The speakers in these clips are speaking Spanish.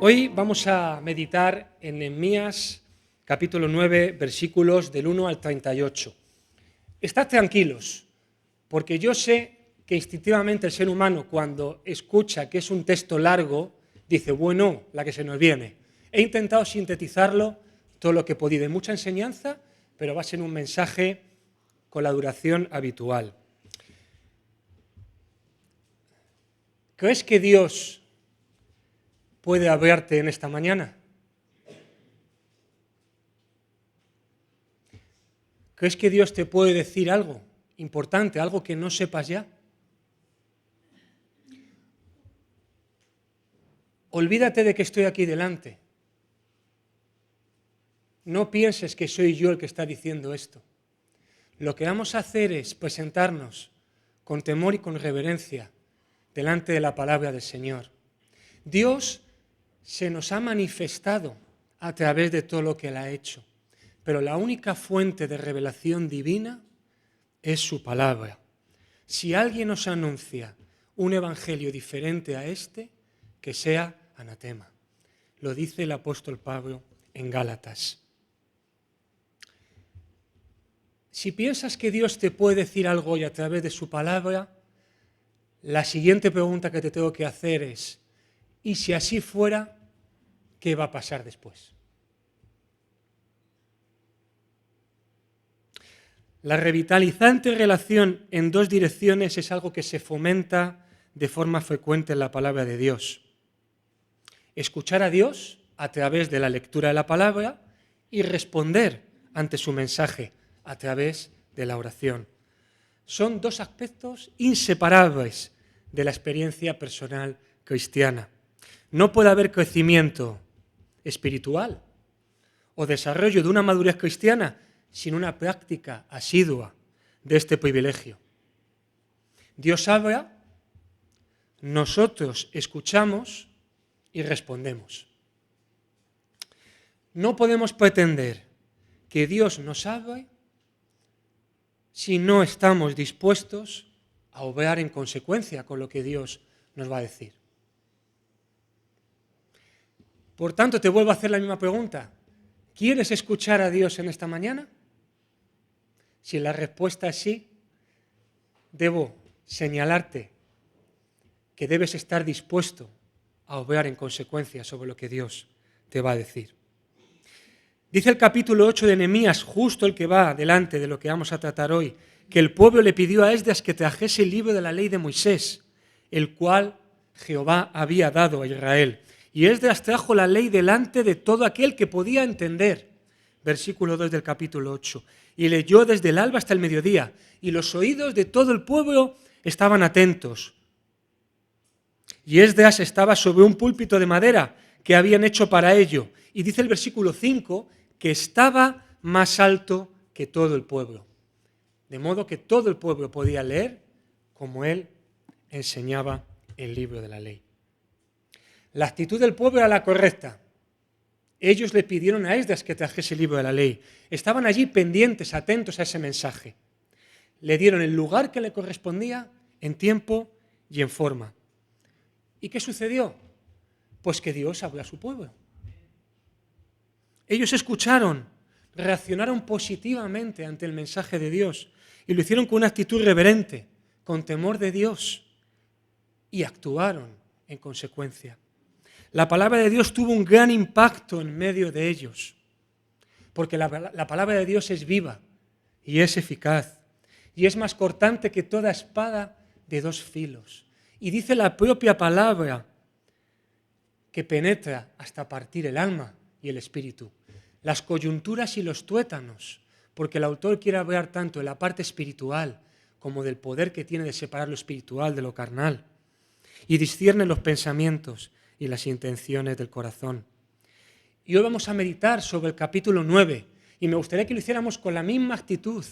Hoy vamos a meditar en Nehemías capítulo 9, versículos del 1 al 38. Estad tranquilos, porque yo sé que instintivamente el ser humano, cuando escucha que es un texto largo, dice, bueno, la que se nos viene. He intentado sintetizarlo todo lo que he podido. Hay mucha enseñanza, pero va a ser un mensaje con la duración habitual. ¿Crees que Dios puede hablarte en esta mañana? ¿Crees que Dios te puede decir algo importante, algo que no sepas ya? Olvídate de que estoy aquí delante. No pienses que soy yo el que está diciendo esto. Lo que vamos a hacer es presentarnos con temor y con reverencia delante de la palabra del Señor. Dios se nos ha manifestado a través de todo lo que Él ha hecho, pero la única fuente de revelación divina es su palabra. Si alguien nos anuncia un evangelio diferente a este, que sea anatema. Lo dice el apóstol Pablo en Gálatas. Si piensas que Dios te puede decir algo hoy a través de su palabra, la siguiente pregunta que te tengo que hacer es, ¿y si así fuera, qué va a pasar después? La revitalizante relación en dos direcciones es algo que se fomenta de forma frecuente en la palabra de Dios. Escuchar a Dios a través de la lectura de la palabra y responder ante su mensaje a través de la oración. Son dos aspectos inseparables de la experiencia personal cristiana. No puede haber crecimiento espiritual o desarrollo de una madurez cristiana sin una práctica asidua de este privilegio. Dios habla, nosotros escuchamos y respondemos. No podemos pretender que Dios nos hable si no estamos dispuestos a obrar en consecuencia con lo que Dios nos va a decir. Por tanto, te vuelvo a hacer la misma pregunta. ¿Quieres escuchar a Dios en esta mañana? Si la respuesta es sí, debo señalarte que debes estar dispuesto a obrar en consecuencia sobre lo que Dios te va a decir. Dice el capítulo 8 de Nehemías, justo el que va delante de lo que vamos a tratar hoy, que el pueblo le pidió a Esdras que trajese el libro de la ley de Moisés, el cual Jehová había dado a Israel. Y Esdras trajo la ley delante de todo aquel que podía entender. Versículo 2 del capítulo 8. Y leyó desde el alba hasta el mediodía, y los oídos de todo el pueblo estaban atentos. Y Esdras estaba sobre un púlpito de madera que habían hecho para ello. Y dice el versículo 5 que estaba más alto que todo el pueblo. De modo que todo el pueblo podía leer como él enseñaba el libro de la ley. La actitud del pueblo era la correcta. Ellos le pidieron a Esdras que trajese el libro de la ley. Estaban allí pendientes, atentos a ese mensaje. Le dieron el lugar que le correspondía en tiempo y en forma. ¿Y qué sucedió? Pues que Dios habló a su pueblo. Ellos escucharon, reaccionaron positivamente ante el mensaje de Dios y lo hicieron con una actitud reverente, con temor de Dios, y actuaron en consecuencia. La palabra de Dios tuvo un gran impacto en medio de ellos, porque la palabra de Dios es viva y es eficaz y es más cortante que toda espada de dos filos. Y dice la propia palabra que penetra hasta partir el alma y el espíritu, las coyunturas y los tuétanos, porque el autor quiere hablar tanto de la parte espiritual como del poder que tiene de separar lo espiritual de lo carnal, y discierne los pensamientos y las intenciones del corazón. Y hoy vamos a meditar sobre el capítulo 9, y me gustaría que lo hiciéramos con la misma actitud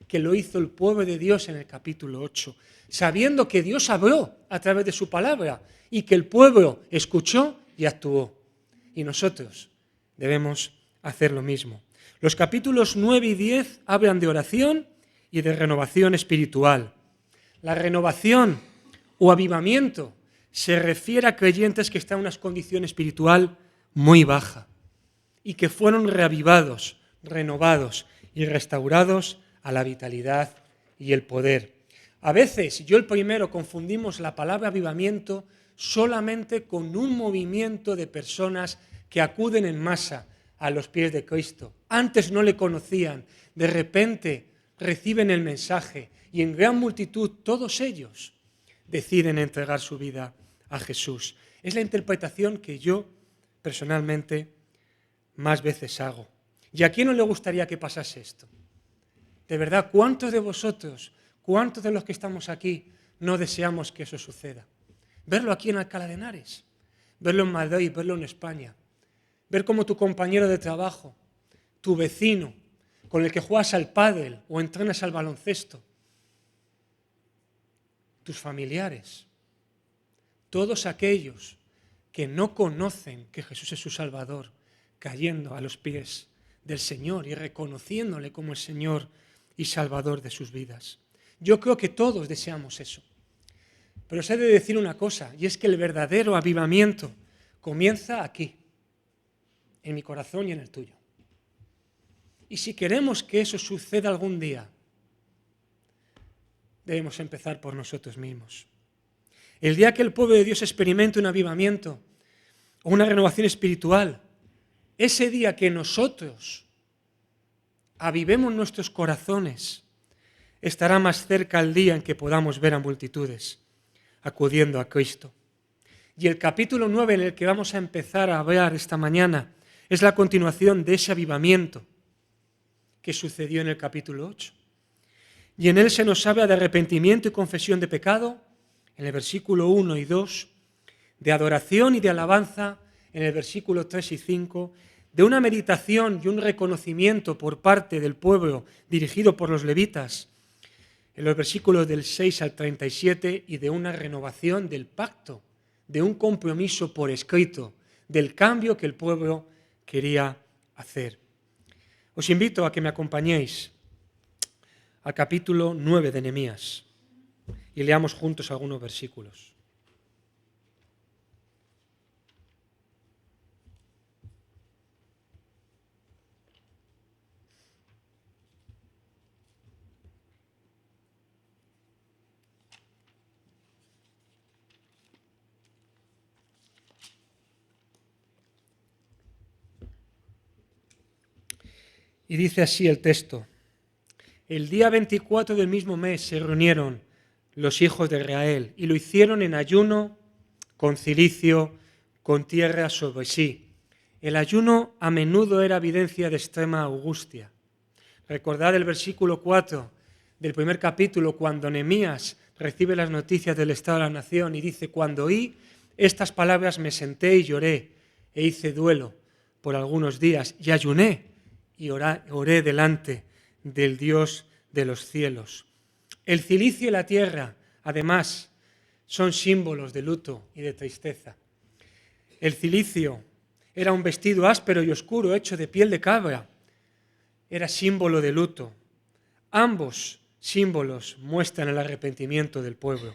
que lo hizo el pueblo de Dios en el capítulo 8, sabiendo que Dios habló a través de su palabra y que el pueblo escuchó y actuó. Y nosotros debemos hacer lo mismo. Los capítulos 9 y 10 hablan de oración y de renovación espiritual. La renovación o avivamiento se refiere a creyentes que están en una condición espiritual muy baja y que fueron reavivados, renovados y restaurados a la vitalidad y el poder. A veces, yo el primero, confundimos la palabra avivamiento solamente con un movimiento de personas que acuden en masa a los pies de Cristo. Antes no le conocían, de repente reciben el mensaje y en gran multitud todos ellos deciden entregar su vida a Jesús. Es la interpretación que yo personalmente más veces hago. ¿Y a quién no le gustaría que pasase esto? De verdad, ¿cuántos de vosotros, cuántos de los que estamos aquí no deseamos que eso suceda? Verlo aquí en Alcalá de Henares, verlo en Madrid, verlo en España, ver cómo tu compañero de trabajo, tu vecino, con el que juegas al pádel o entrenas al baloncesto, tus familiares, todos aquellos que no conocen que Jesús es su Salvador, cayendo a los pies del Señor y reconociéndole como el Señor y Salvador de sus vidas. Yo creo que todos deseamos eso. Pero os he de decir una cosa, y es que el verdadero avivamiento comienza aquí, en mi corazón y en el tuyo. Y si queremos que eso suceda algún día, debemos empezar por nosotros mismos. El día que el pueblo de Dios experimente un avivamiento o una renovación espiritual, ese día que nosotros avivemos nuestros corazones, estará más cerca el día en que podamos ver a multitudes acudiendo a Cristo. Y el capítulo 9 en el que vamos a empezar a hablar esta mañana es la continuación de ese avivamiento que sucedió en el capítulo 8. Y en él se nos habla de arrepentimiento y confesión de pecado, en el versículo 1 y 2, de adoración y de alabanza, en el versículo 3 y 5, de una meditación y un reconocimiento por parte del pueblo dirigido por los levitas, en los versículos del 6 al 37, y de una renovación del pacto, de un compromiso por escrito, del cambio que el pueblo quería hacer. Os invito a que me acompañéis al capítulo 9 de Nehemías y leamos juntos algunos versículos. Y dice así el texto: el día 24 del mismo mes se reunieron los hijos de Israel y lo hicieron en ayuno, con cilicio, con tierra sobre sí. El ayuno a menudo era evidencia de extrema angustia. Recordad el versículo 4 del primer capítulo, cuando Nehemías recibe las noticias del estado de la nación y dice: cuando oí estas palabras me senté y lloré e hice duelo por algunos días y ayuné y oré delante del Dios de los cielos. El cilicio y la tierra, además, son símbolos de luto y de tristeza. El cilicio era un vestido áspero y oscuro hecho de piel de cabra. Era símbolo de luto. Ambos símbolos muestran el arrepentimiento del pueblo.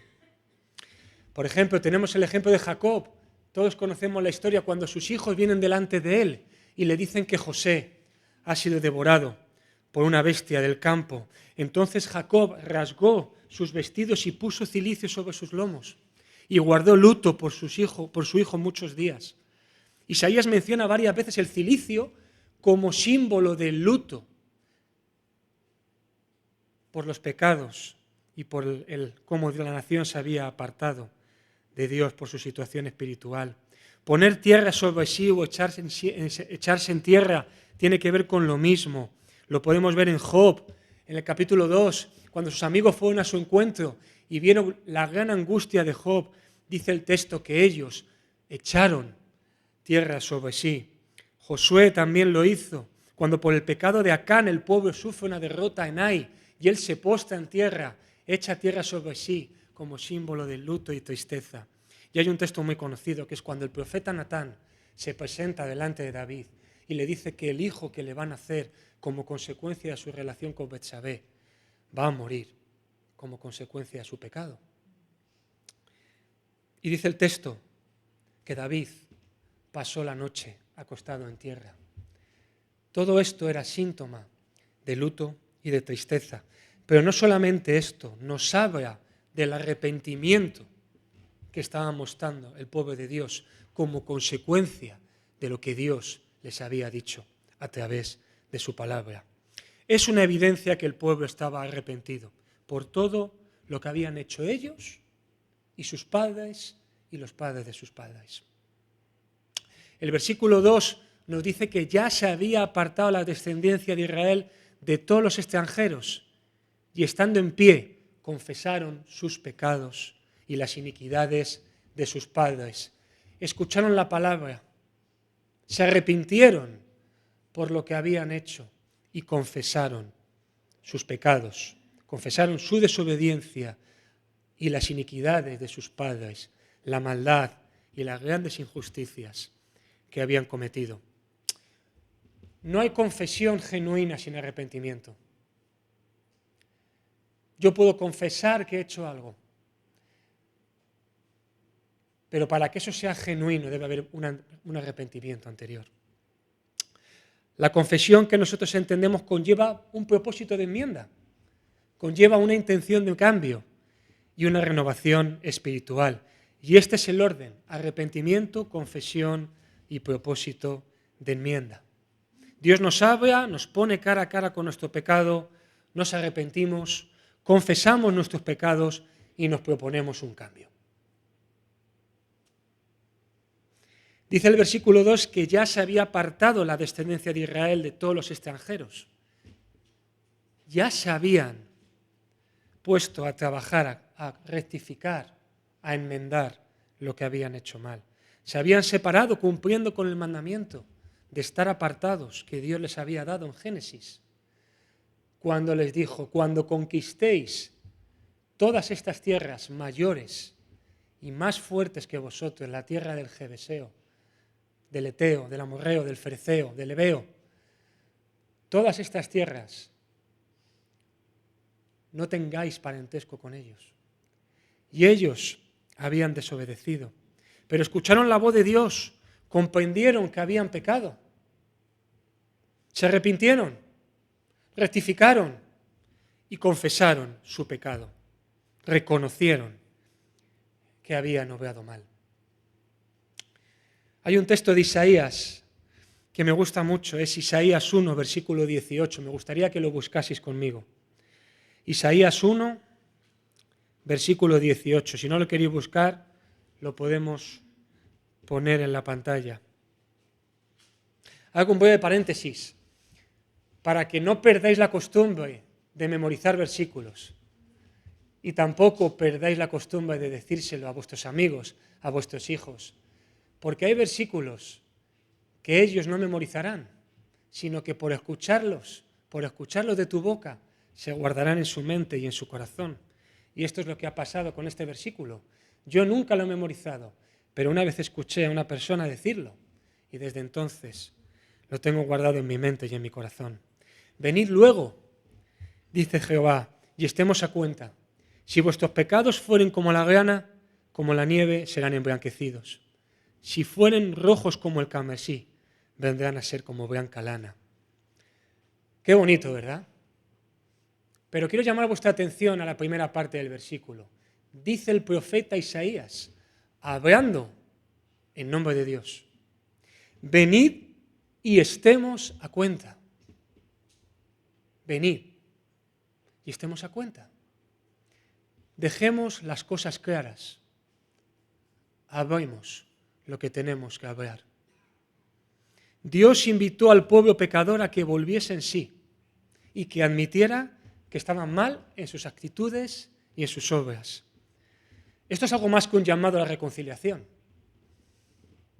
Por ejemplo, tenemos el ejemplo de Jacob. Todos conocemos la historia cuando sus hijos vienen delante de él y le dicen que José ha sido devorado por una bestia del campo. Entonces Jacob rasgó sus vestidos y puso cilicio sobre sus lomos y guardó luto por su hijo muchos días. Isaías menciona varias veces el cilicio como símbolo del luto por los pecados y por cómo la nación se había apartado de Dios por su situación espiritual. Poner tierra sobre sí o echarse en tierra tiene que ver con lo mismo. Lo podemos ver en Job, en el capítulo 2, cuando sus amigos fueron a su encuentro y vieron la gran angustia de Job. Dice el texto que ellos echaron tierra sobre sí. Josué también lo hizo, cuando por el pecado de Acán el pueblo sufre una derrota en Ai y él se postra en tierra, echa tierra sobre sí como símbolo de luto y tristeza. Y hay un texto muy conocido que es cuando el profeta Natán se presenta delante de David y le dice que el hijo que le van a nacer como consecuencia de su relación con Betsabé va a morir como consecuencia de su pecado. Y dice el texto que David pasó la noche acostado en tierra. Todo esto era síntoma de luto y de tristeza. Pero no solamente esto, nos habla del arrepentimiento que estaba mostrando el pueblo de Dios como consecuencia de lo que Dios les había dicho a través de su palabra. Es una evidencia que el pueblo estaba arrepentido por todo lo que habían hecho ellos y sus padres y los padres de sus padres. El versículo 2 nos dice que ya se había apartado la descendencia de Israel de todos los extranjeros y estando en pie confesaron sus pecados y las iniquidades de sus padres. Escucharon la palabra, se arrepintieron por lo que habían hecho y confesaron sus pecados, confesaron su desobediencia y las iniquidades de sus padres, la maldad y las grandes injusticias que habían cometido. No hay confesión genuina sin arrepentimiento. Yo puedo confesar que he hecho algo, pero para que eso sea genuino debe haber un arrepentimiento anterior. La confesión que nosotros entendemos conlleva un propósito de enmienda, conlleva una intención de cambio y una renovación espiritual. Y este es el orden: arrepentimiento, confesión y propósito de enmienda. Dios nos habla, nos pone cara a cara con nuestro pecado, nos arrepentimos, confesamos nuestros pecados y nos proponemos un cambio. Dice el versículo 2 que ya se había apartado la descendencia de Israel de todos los extranjeros. Ya se habían puesto a trabajar, a rectificar, a enmendar lo que habían hecho mal. Se habían separado cumpliendo con el mandamiento de estar apartados que Dios les había dado en Génesis. Cuando les dijo, cuando conquistéis todas estas tierras mayores y más fuertes que vosotros, la tierra del Jebuseo, del Eteo, del Amorreo, del Fereceo, del Ebeo, todas estas tierras, no tengáis parentesco con ellos. Y ellos habían desobedecido, pero escucharon la voz de Dios, comprendieron que habían pecado, se arrepintieron, rectificaron y confesaron su pecado, reconocieron que habían obrado mal. Hay un texto de Isaías que me gusta mucho, es Isaías 1, versículo 18. Me gustaría que lo buscaseis conmigo. Isaías 1, versículo 18. Si no lo queréis buscar, lo podemos poner en la pantalla. Hago un breve paréntesis para que no perdáis la costumbre de memorizar versículos y tampoco perdáis la costumbre de decírselo a vuestros amigos, a vuestros hijos. Porque hay versículos que ellos no memorizarán, sino que por escucharlos de tu boca, se guardarán en su mente y en su corazón. Y esto es lo que ha pasado con este versículo. Yo nunca lo he memorizado, pero una vez escuché a una persona decirlo, y desde entonces lo tengo guardado en mi mente y en mi corazón. Venid luego, dice Jehová, y estemos a cuenta. Si vuestros pecados fueren como la grana, como la nieve, serán emblanquecidos. Si fueren rojos como el carmesí, vendrán a ser como blanca lana. Qué bonito, ¿verdad? Pero quiero llamar vuestra atención a la primera parte del versículo. Dice el profeta Isaías, hablando en nombre de Dios, venid y estemos a cuenta. Venid y estemos a cuenta. Dejemos las cosas claras. Hablemos lo que tenemos que hablar. Dios invitó al pueblo pecador a que volviese en sí y que admitiera que estaban mal en sus actitudes y en sus obras. Esto es algo más que un llamado a la reconciliación.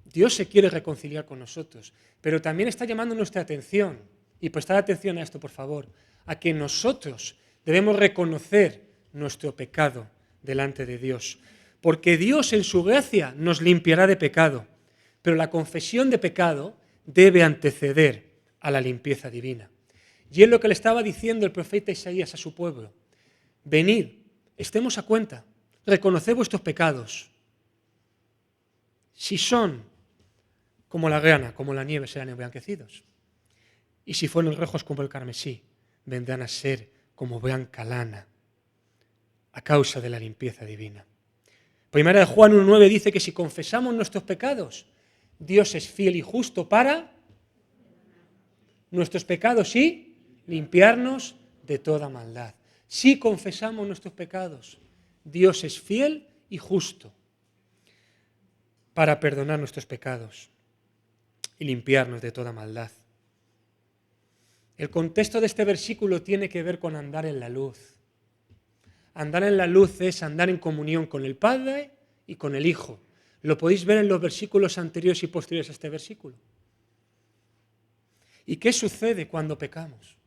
Dios se quiere reconciliar con nosotros, pero también está llamando nuestra atención, y prestad atención a esto, por favor, a que nosotros debemos reconocer nuestro pecado delante de Dios, porque Dios en su gracia nos limpiará de pecado, pero la confesión de pecado debe anteceder a la limpieza divina. Y es lo que le estaba diciendo el profeta Isaías a su pueblo. Venid, estemos a cuenta, reconoced vuestros pecados, Si son como la grana, como la nieve, serán emblanquecidos. Y si fueren rojos como el carmesí, vendrán a ser como blanca lana, a causa de la limpieza divina. Primera de Juan 1:9 dice que si confesamos nuestros pecados, Dios es fiel y justo para nuestros pecados y limpiarnos de toda maldad. Si confesamos nuestros pecados, Dios es fiel y justo para perdonar nuestros pecados y limpiarnos de toda maldad. El contexto de este versículo tiene que ver con andar en la luz. Andar en la luz es andar en comunión con el Padre y con el Hijo. Lo podéis ver en los versículos anteriores y posteriores a este versículo. ¿Y qué sucede cuando pecamos?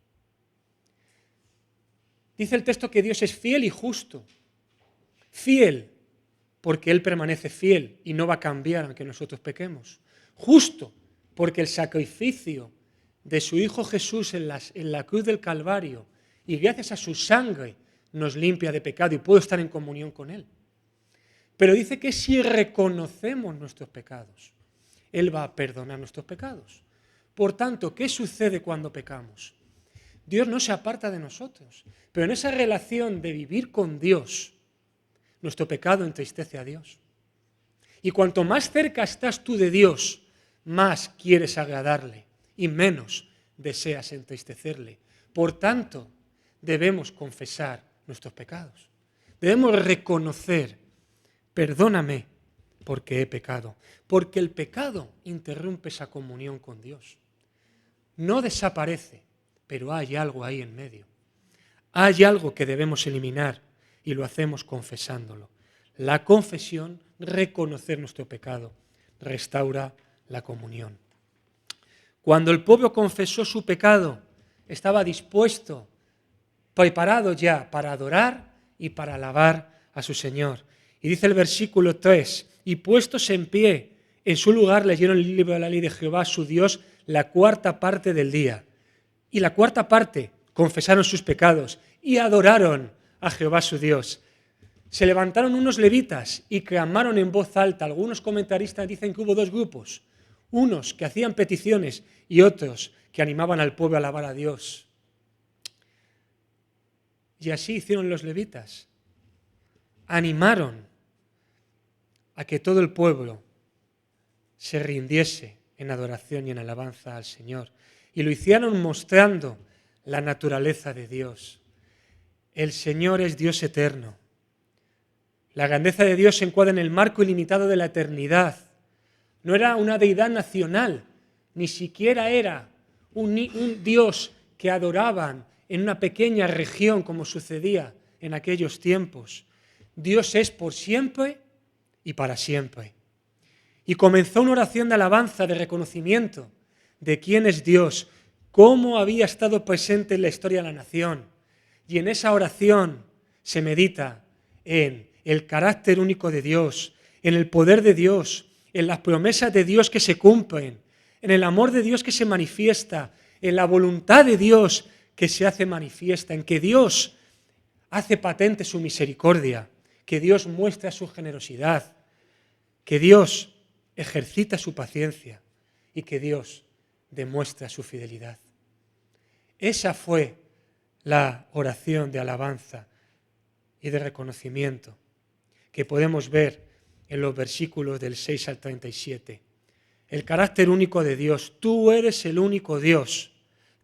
Dice el texto que Dios es fiel y justo. Fiel, porque Él permanece fiel y no va a cambiar aunque nosotros pequemos. Justo, porque el sacrificio de su Hijo Jesús en la cruz del Calvario y gracias a su sangre nos limpia de pecado y puedo estar en comunión con Él. Pero dice que si reconocemos nuestros pecados, Él va a perdonar nuestros pecados. Por tanto, ¿qué sucede cuando pecamos? Dios no se aparta de nosotros, pero en esa relación de vivir con Dios, nuestro pecado entristece a Dios. Y cuanto más cerca estás tú de Dios, más quieres agradarle y menos deseas entristecerle. Por tanto, debemos confesar nuestros pecados. Debemos reconocer, perdóname porque he pecado. Porque el pecado interrumpe esa comunión con Dios. No desaparece, pero hay algo ahí en medio. Hay algo que debemos eliminar y lo hacemos confesándolo. La confesión, reconocer nuestro pecado, restaura la comunión. Cuando el pueblo confesó su pecado, estaba dispuesto, preparado ya para adorar y para alabar a su Señor. Y dice el versículo 3, y puestos en pie, en su lugar leyeron el libro de la ley de Jehová, su Dios, la cuarta parte del día. Y la cuarta parte confesaron sus pecados y adoraron a Jehová su Dios. Se levantaron unos levitas y clamaron en voz alta. Algunos comentaristas dicen que hubo dos grupos, unos que hacían peticiones y otros que animaban al pueblo a alabar a Dios. Y así hicieron los levitas. Animaron a que todo el pueblo se rindiese en adoración y en alabanza al Señor. Y lo hicieron mostrando la naturaleza de Dios. El Señor es Dios eterno. La grandeza de Dios se encuadra en el marco ilimitado de la eternidad. No era una deidad nacional, ni siquiera era un Dios que adoraban en una pequeña región como sucedía en aquellos tiempos. Dios es por siempre y para siempre. Y comenzó una oración de alabanza, de reconocimiento de quién es Dios, cómo había estado presente en la historia de la nación. Y en esa oración se medita en el carácter único de Dios, en el poder de Dios, en las promesas de Dios que se cumplen, en el amor de Dios que se manifiesta, en la voluntad de Dios que se hace manifiesta, en que Dios hace patente su misericordia, que Dios muestra su generosidad, que Dios ejercita su paciencia y que Dios demuestra su fidelidad. Esa fue la oración de alabanza y de reconocimiento que podemos ver en los versículos del 6 al 37. El carácter único de Dios. Tú eres el único Dios,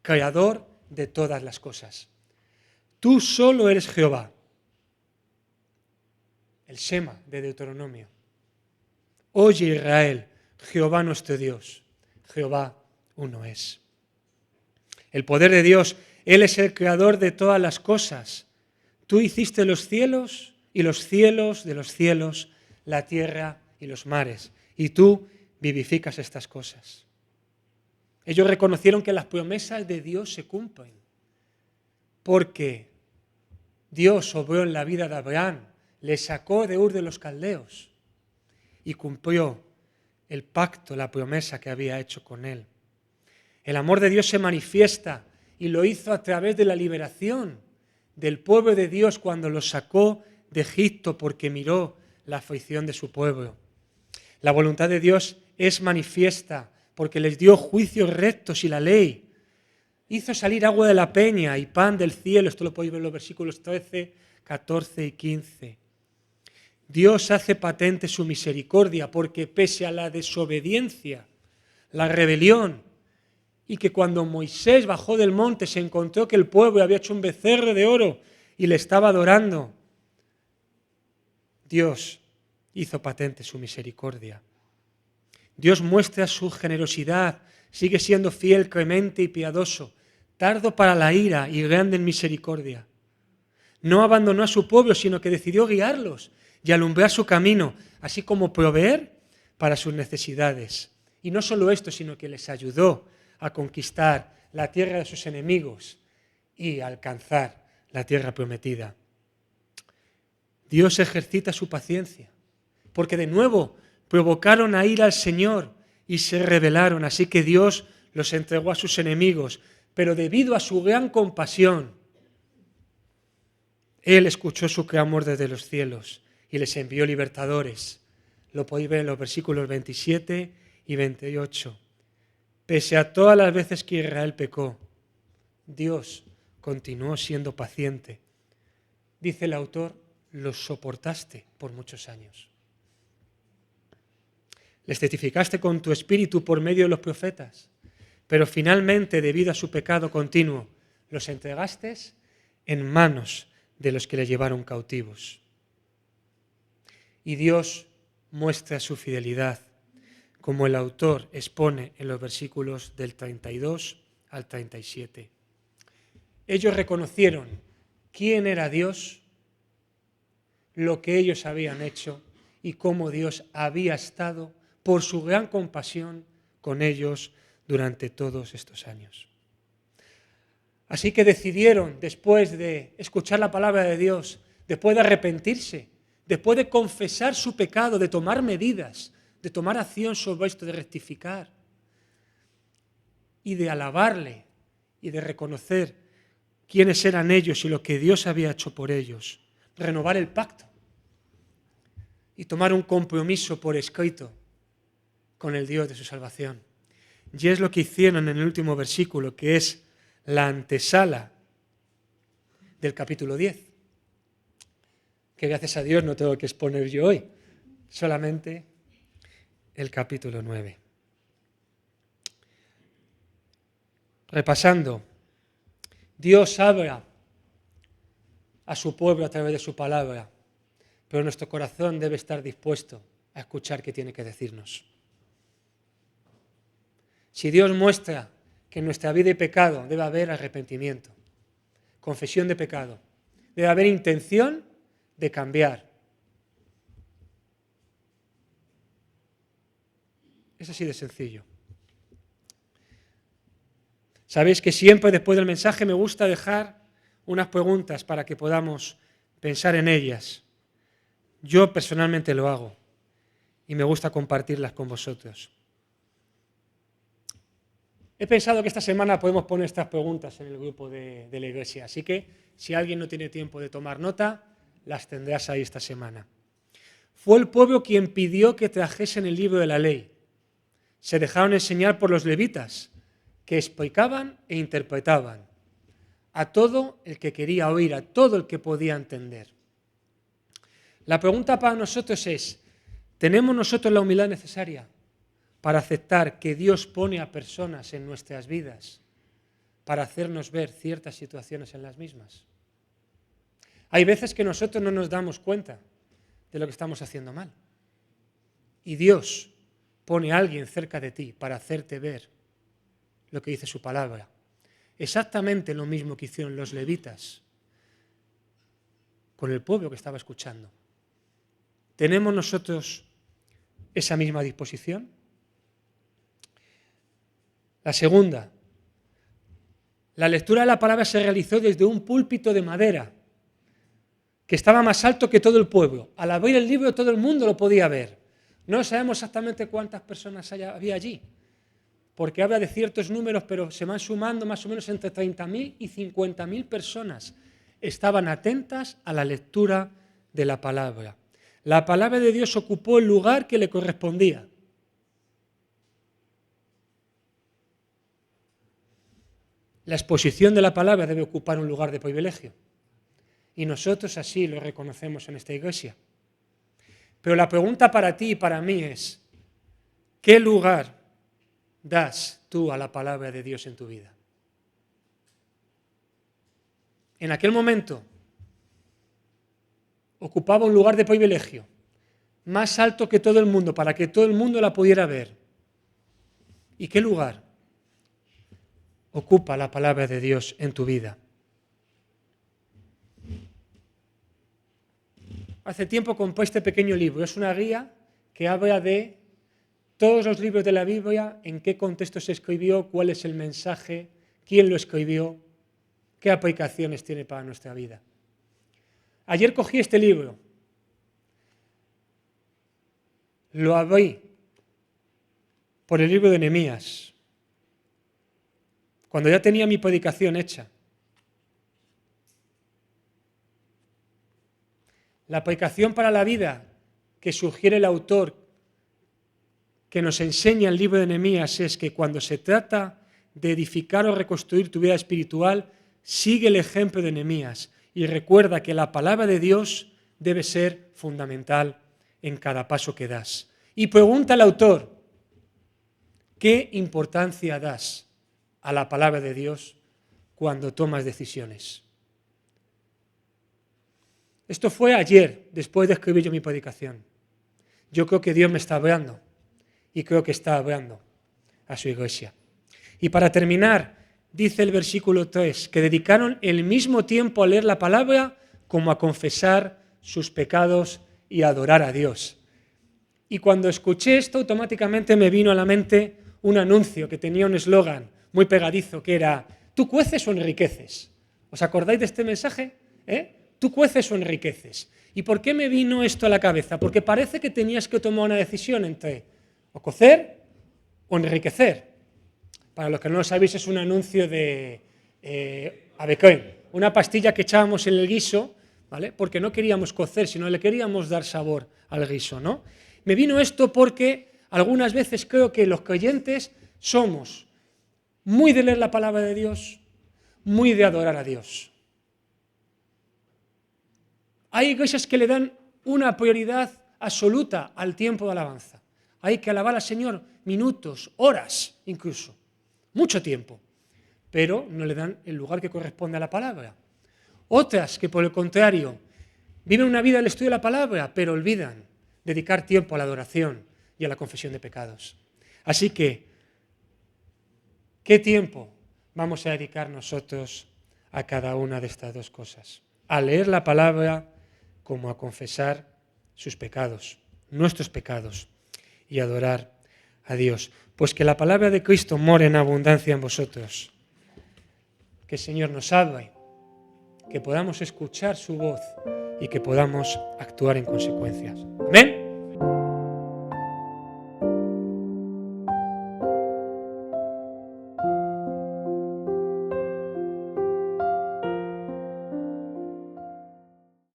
creador de todas las cosas. Tú solo eres Jehová. El Shema de Deuteronomio. Oye Israel, Jehová nuestro Dios, Jehová uno es. El poder de Dios, Él es el creador de todas las cosas. Tú hiciste los cielos y los cielos de los cielos, la tierra y los mares, y tú vivificas estas cosas. Ellos reconocieron que las promesas de Dios se cumplen, porque Dios obró en la vida de Abraham, le sacó de Ur de los Caldeos y cumplió el pacto, la promesa que había hecho con él. El amor de Dios se manifiesta y lo hizo a través de la liberación del pueblo de Dios cuando lo sacó de Egipto porque miró la aflicción de su pueblo. La voluntad de Dios es manifiesta porque les dio juicios rectos y la ley. Hizo salir agua de la peña y pan del cielo. Esto lo podéis ver en los versículos 13, 14 y 15. Dios hace patente su misericordia porque pese a la desobediencia, la rebelión, y que cuando Moisés bajó del monte se encontró que el pueblo había hecho un becerro de oro y le estaba adorando, Dios hizo patente su misericordia. Dios muestra su generosidad, sigue siendo fiel, clemente y piadoso, tardo para la ira y grande en misericordia. No abandonó a su pueblo, sino que decidió guiarlos y alumbrar su camino, así como proveer para sus necesidades. Y no solo esto, sino que les ayudó a conquistar la tierra de sus enemigos y a alcanzar la tierra prometida. Dios ejercita su paciencia, porque de nuevo provocaron a ira al Señor y se rebelaron, así que Dios los entregó a sus enemigos, pero debido a su gran compasión, Él escuchó su clamor desde los cielos y les envió libertadores. Lo podéis ver en los versículos 27 y 28. Pese a todas las veces que Israel pecó, Dios continuó siendo paciente. Dice el autor, los soportaste por muchos años. Les testificaste con tu espíritu por medio de los profetas, pero finalmente, debido a su pecado continuo, los entregaste en manos de los que les llevaron cautivos. Y Dios muestra su fidelidad, como el autor expone en los versículos del 32 al 37. Ellos reconocieron quién era Dios, lo que ellos habían hecho y cómo Dios había estado por su gran compasión con ellos durante todos estos años. Así que decidieron, después de escuchar la palabra de Dios, después de arrepentirse, después de confesar su pecado, de tomar medidas, de tomar acción sobre esto, de rectificar y de alabarle y de reconocer quiénes eran ellos y lo que Dios había hecho por ellos, renovar el pacto y tomar un compromiso por escrito con el Dios de su salvación. Y es lo que hicieron en el último versículo, que es la antesala del capítulo 10, que gracias a Dios no tengo que exponer yo hoy, solamente el capítulo 9. Repasando, Dios habla a su pueblo a través de su palabra, pero nuestro corazón debe estar dispuesto a escuchar qué tiene que decirnos. Si Dios muestra que en nuestra vida hay pecado, debe haber arrepentimiento, confesión de pecado, debe haber intención de cambiar. Es así de sencillo. Sabéis que siempre después del mensaje me gusta dejar unas preguntas para que podamos pensar en ellas. Yo personalmente lo hago y me gusta compartirlas con vosotros. He pensado que esta semana podemos poner estas preguntas en el grupo de la iglesia, así que si alguien no tiene tiempo de tomar nota, las tendrás ahí esta semana. Fue el pueblo quien pidió que trajesen el libro de la ley. Se dejaron enseñar por los levitas, que explicaban e interpretaban a todo el que quería oír, a todo el que podía entender. La pregunta para nosotros es, ¿tenemos nosotros la humildad necesaria para aceptar que Dios pone a personas en nuestras vidas para hacernos ver ciertas situaciones en las mismas? Hay veces que nosotros no nos damos cuenta de lo que estamos haciendo mal. Y Dios pone a alguien cerca de ti para hacerte ver lo que dice su palabra. Exactamente lo mismo que hicieron los levitas con el pueblo que estaba escuchando. ¿Tenemos nosotros esa misma disposición? La segunda, la lectura de la palabra se realizó desde un púlpito de madera que estaba más alto que todo el pueblo. Al abrir el libro todo el mundo lo podía ver. No sabemos exactamente cuántas personas había allí, porque habla de ciertos números, pero se van sumando más o menos entre 30.000 y 50.000 personas. Estaban atentas a la lectura de la palabra. La palabra de Dios ocupó el lugar que le correspondía. La exposición de la palabra debe ocupar un lugar de privilegio. Y nosotros así lo reconocemos en esta iglesia. Pero la pregunta para ti y para mí es, ¿qué lugar das tú a la palabra de Dios en tu vida? En aquel momento ocupaba un lugar de privilegio, más alto que todo el mundo, para que todo el mundo la pudiera ver. ¿Y qué lugar ocupa la palabra de Dios en tu vida? Hace tiempo compré este pequeño libro. Es una guía que habla de todos los libros de la Biblia, en qué contexto se escribió, cuál es el mensaje, quién lo escribió, qué aplicaciones tiene para nuestra vida. Ayer cogí este libro, lo abrí por el libro de Nehemías, cuando ya tenía mi predicación hecha. La aplicación para la vida que sugiere el autor, que nos enseña el libro de Nehemías, es que cuando se trata de edificar o reconstruir tu vida espiritual, sigue el ejemplo de Nehemías y recuerda que la palabra de Dios debe ser fundamental en cada paso que das. Y pregunta al autor, ¿qué importancia das a la palabra de Dios cuando tomas decisiones? Esto fue ayer, después de escribir yo mi predicación. Yo creo que Dios me está hablando y creo que está hablando a su iglesia. Y para terminar, dice el versículo 3, que dedicaron el mismo tiempo a leer la palabra como a confesar sus pecados y a adorar a Dios. Y cuando escuché esto, automáticamente me vino a la mente un anuncio que tenía un eslogan muy pegadizo que era, ¿tú cueces o enriqueces? ¿Os acordáis de este mensaje? ¿Tú cueces o enriqueces? ¿Y por qué me vino esto a la cabeza? Porque parece que tenías que tomar una decisión entre o cocer o enriquecer. Para los que no lo sabéis, es un anuncio de Avecoin, una pastilla que echábamos en el guiso, ¿vale? Porque no queríamos cocer, sino le queríamos dar sabor al guiso, ¿no? Me vino esto porque algunas veces creo que los creyentes somos muy de leer la palabra de Dios, muy de adorar a Dios. Hay iglesias que le dan una prioridad absoluta al tiempo de alabanza. Hay que alabar al Señor minutos, horas incluso, mucho tiempo, pero no le dan el lugar que corresponde a la palabra. Otras que por el contrario viven una vida del estudio de la palabra, pero olvidan dedicar tiempo a la adoración y a la confesión de pecados. Así que, ¿qué tiempo vamos a dedicar nosotros a cada una de estas dos cosas? A leer la palabra como a confesar sus pecados, nuestros pecados, y adorar a Dios. Pues que la palabra de Cristo more en abundancia en vosotros. Que el Señor nos hable, que podamos escuchar su voz y que podamos actuar en consecuencias. Amén.